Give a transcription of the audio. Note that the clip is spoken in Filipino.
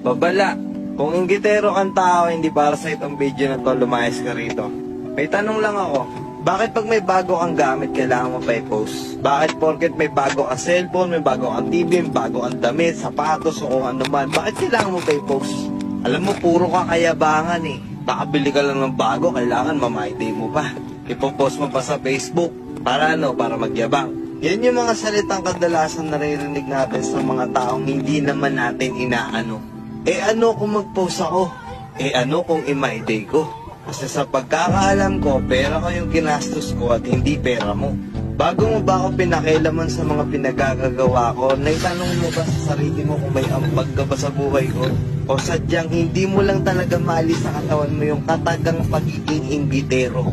Babala, kung inggitero kang tao, hindi para sa itong video na to, lumayas ka rito. May tanong lang ako, bakit pag may bago kang gamit, kailangan mo pa i-post? Bakit porket may bago kang cellphone, may bago kang TV, may bago kang damit, sapatos, o kung ano man, bakit kailangan mo pa i-post? Alam mo, puro kakayabangan eh. Nakabili ka lang ng bago, kailangan mamay-day mo pa. Ipopost mo pa sa Facebook. Para ano? Para magyabang. Yan yung mga salitang kadalasan naririnig natin sa mga taong hindi naman natin inaano. Eh ano kung mag-post ako? Eh ano kung i-my day ko? Kasi sa pagkakaalam ko, pera ko yung ginastos ko at hindi pera mo. Bago mo ba ako pinakialaman sa mga pinagagagawa ko, naitanong mo ba sa sarili mo kung may ambag ka ba sa buhay ko? O sadyang hindi mo lang talaga maalis sa katawan mo yung katagang pagiging imbitero?